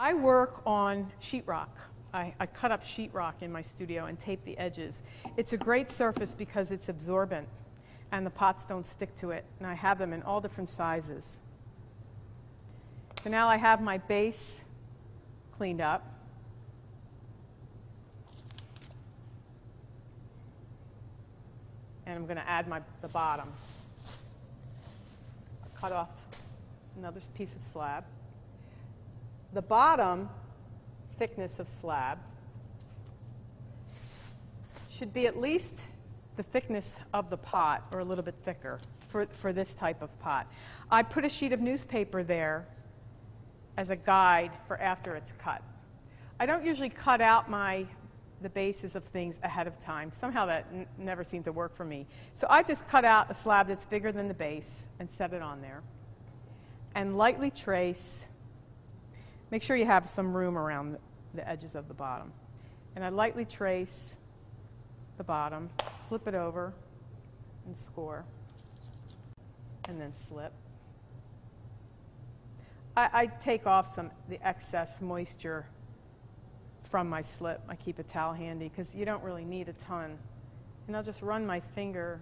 I work on sheetrock. I cut up sheetrock in my studio and tape the edges. It's a great surface because it's absorbent and the pots don't stick to it. And I have them in all different sizes. So now I have my base cleaned up. And I'm going to add the bottom. I'll cut off another piece of slab. The bottom thickness of slab should be at least the thickness of the pot or a little bit thicker for this type of pot. I put a sheet of newspaper there as a guide for after it's cut. I don't usually cut out the bases of things ahead of time. Somehow that never seemed to work for me. So I just cut out a slab that's bigger than the base and set it on there. And lightly trace. Make sure you have some room around the edges of the bottom. And I lightly trace the bottom, flip it over, and score. And then slip. I take off the excess moisture from my slip. I keep a towel handy because you don't really need a ton. And I'll just run my finger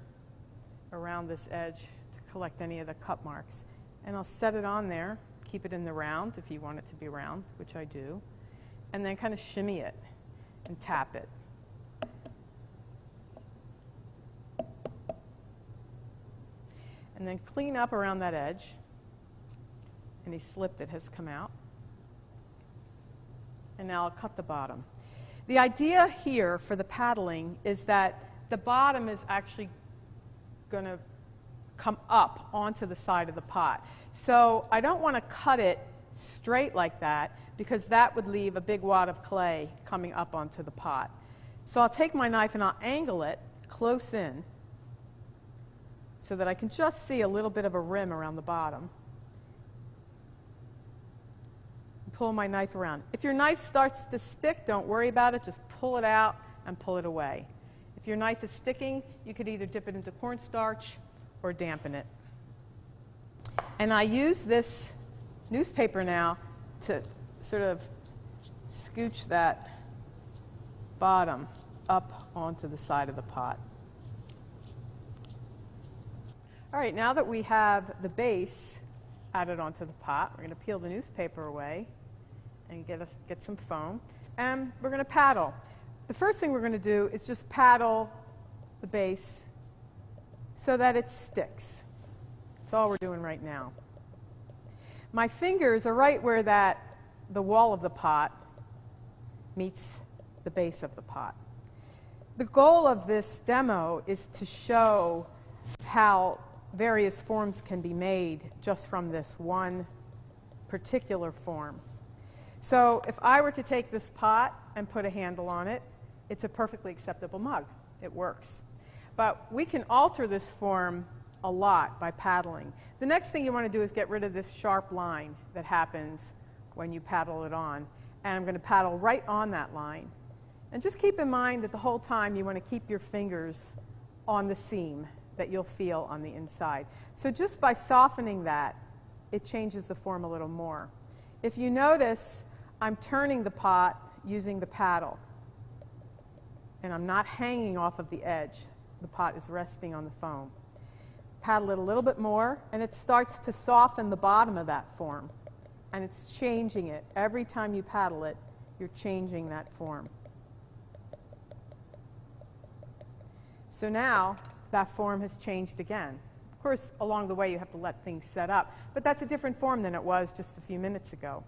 around this edge to collect any of the cut marks. And I'll set it on there, keep it in the round if you want it to be round, which I do, and then kind of shimmy it and tap it. And then clean up around that edge, any slip that has come out. And now I'll cut the bottom. The idea here for the paddling is that the bottom is actually going to come up onto the side of the pot. So I don't want to cut it straight like that because that would leave a big wad of clay coming up onto the pot. So I'll take my knife and I'll angle it close in so that I can just see a little bit of a rim around the bottom. Pull my knife around. If your knife starts to stick, don't worry about it. Just pull it out and pull it away. If your knife is sticking, you could either dip it into cornstarch or dampen it. And I use this newspaper now to sort of scooch that bottom up onto the side of the pot. All right, now that we have the base added onto the pot, we're going to peel the newspaper away and get some foam. And we're going to paddle. The first thing we're going to do is just paddle the base so that it sticks. That's all we're doing right now. My fingers are right where the wall of the pot meets the base of the pot. The goal of this demo is to show how various forms can be made just from this one particular form. So if I were to take this pot and put a handle on it, it's a perfectly acceptable mug. It works. But we can alter this form a lot by paddling. The next thing you want to do is get rid of this sharp line that happens when you paddle it on. And I'm going to paddle right on that line. And just keep in mind that the whole time you want to keep your fingers on the seam that you'll feel on the inside. So just by softening that, it changes the form a little more. If you notice, I'm turning the pot using the paddle. And I'm not hanging off of the edge. The pot is resting on the foam. Paddle it a little bit more, and it starts to soften the bottom of that form. And it's changing it. Every time you paddle it, you're changing that form. So now, that form has changed again. Of course, along the way, you have to let things set up. But that's a different form than it was just a few minutes ago.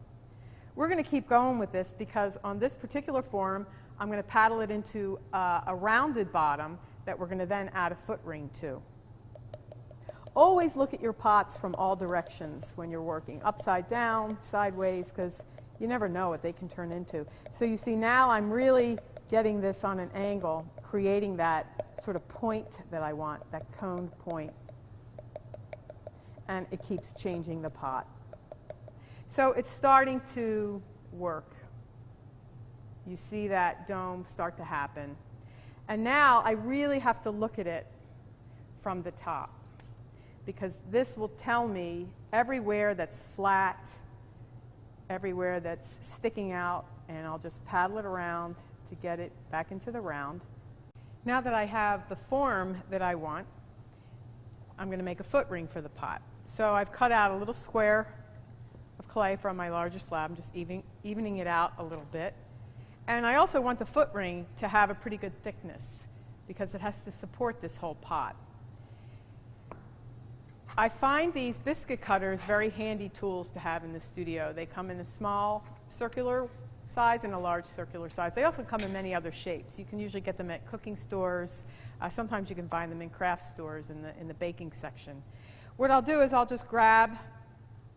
We're going to keep going with this because on this particular form, I'm going to paddle it into a rounded bottom that we're going to then add a foot ring to. Always look at your pots from all directions when you're working, upside down, sideways, because you never know what they can turn into. So you see now I'm really getting this on an angle, creating that sort of point that I want, that coned point. And it keeps changing the pot. So it's starting to work. You see that dome start to happen. And now I really have to look at it from the top, because this will tell me everywhere that's flat everywhere that's sticking out, and I'll just paddle it around to get it back into the round. Now that I have the form that I want, I'm going to make a foot ring for the pot. So I've cut out a little square of clay from my larger slab. I'm just evening it out a little bit. And I also want the foot ring to have a pretty good thickness because it has to support this whole pot. I find these biscuit cutters very handy tools to have in the studio. They come in a small circular size and a large circular size. They also come in many other shapes. You can usually get them at cooking stores. Sometimes you can find them in craft stores in the baking section. What I'll do is I'll just grab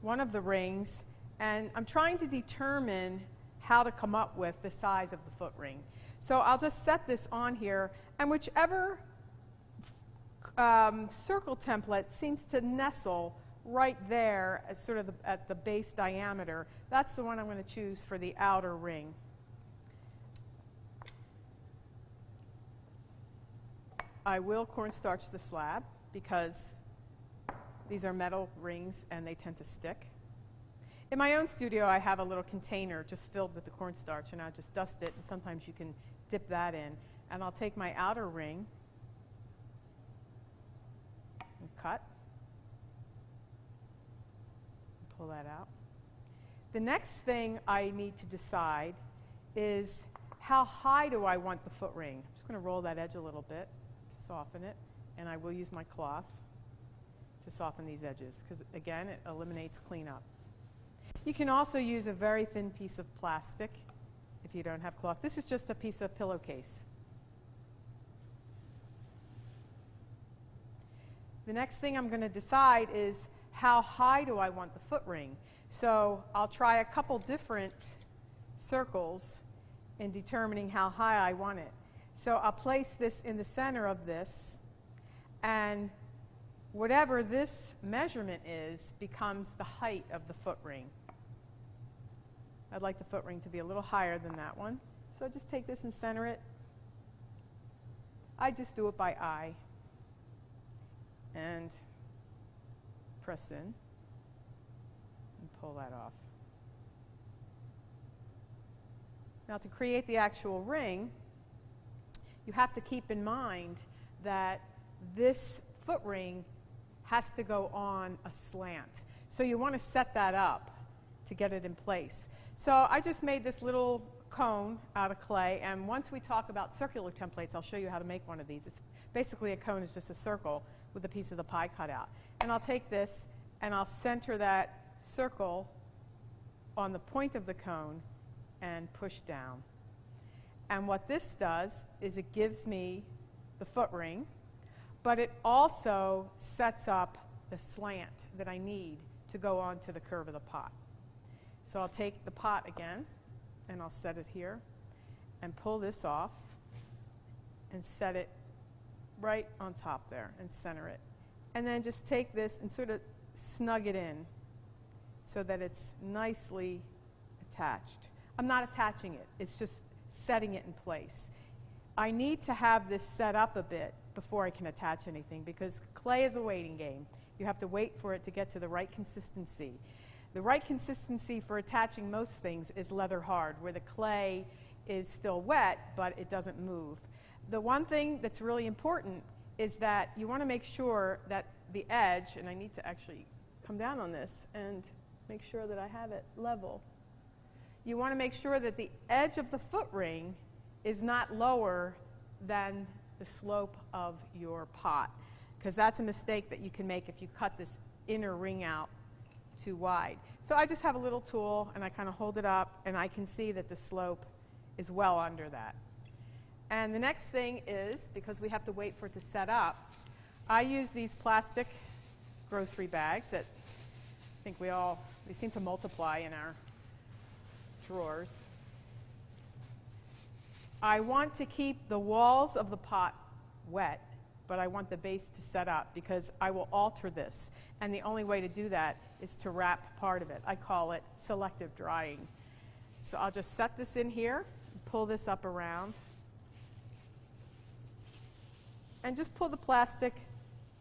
one of the rings, and I'm trying to determine how to come up with the size of the foot ring. So I'll just set this on here, and whichever circle template seems to nestle right there as sort of at the base diameter, that's the one I'm going to choose for the outer ring. I will cornstarch the slab because these are metal rings and they tend to stick. In my own studio, I have a little container just filled with the cornstarch, and I just dust it, and sometimes you can dip that in. And I'll take my outer ring and cut. Pull that out. The next thing I need to decide is how high do I want the foot ring. I'm just going to roll that edge a little bit to soften it, and I will use my cloth to soften these edges because, again, it eliminates cleanup. You can also use a very thin piece of plastic if you don't have cloth. This is just a piece of pillowcase. The next thing I'm going to decide is how high do I want the foot ring. So I'll try a couple different circles in determining how high I want it. So I'll place this in the center of this, and whatever this measurement is becomes the height of the foot ring. I'd like the foot ring to be a little higher than that one. So just take this and center it. I just do it by eye and press in and pull that off. Now, to create the actual ring, you have to keep in mind that this foot ring has to go on a slant. So you want to set that up to get it in place. So I just made this little cone out of clay, and once we talk about circular templates, I'll show you how to make one of these. It's basically, a cone is just a circle with a piece of the pie cut out. And I'll take this and I'll center that circle on the point of the cone and push down. And what this does is it gives me the foot ring, but it also sets up the slant that I need to go onto the curve of the pot. So I'll take the pot again, and I'll set it here, and pull this off, and set it right on top there, and center it. And then just take this and sort of snug it in so that it's nicely attached. I'm not attaching it, it's just setting it in place. I need to have this set up a bit before I can attach anything, because clay is a waiting game. You have to wait for it to get to the right consistency. The right consistency for attaching most things is leather hard, where the clay is still wet, but it doesn't move. The one thing that's really important is that you want to make sure that the edge, and I need to actually come down on this and make sure that I have it level. You want to make sure that the edge of the foot ring is not lower than the slope of your pot, because that's a mistake that you can make if you cut this inner ring out too wide. So I just have a little tool, and I kind of hold it up, and I can see that the slope is well under that. And the next thing is, because we have to wait for it to set up, I use these plastic grocery bags that I think they seem to multiply in our drawers. I want to keep the walls of the pot wet, but I want the base to set up, because I will alter this. And the only way to do that is to wrap part of it. I call it selective drying. So I'll just set this in here, pull this up around, and just pull the plastic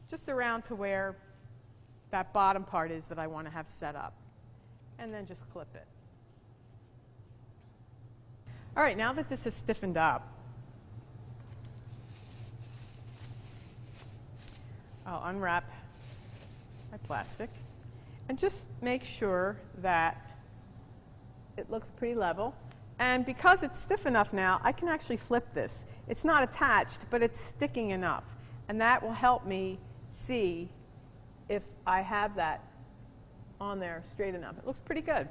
just around to where that bottom part is that I want to have set up. And then just clip it. All right, now that this is stiffened up, I'll unwrap my plastic and just make sure that it looks pretty level. And because it's stiff enough now, I can actually flip this. It's not attached, but it's sticking enough. And that will help me see if I have that on there straight enough. It looks pretty good.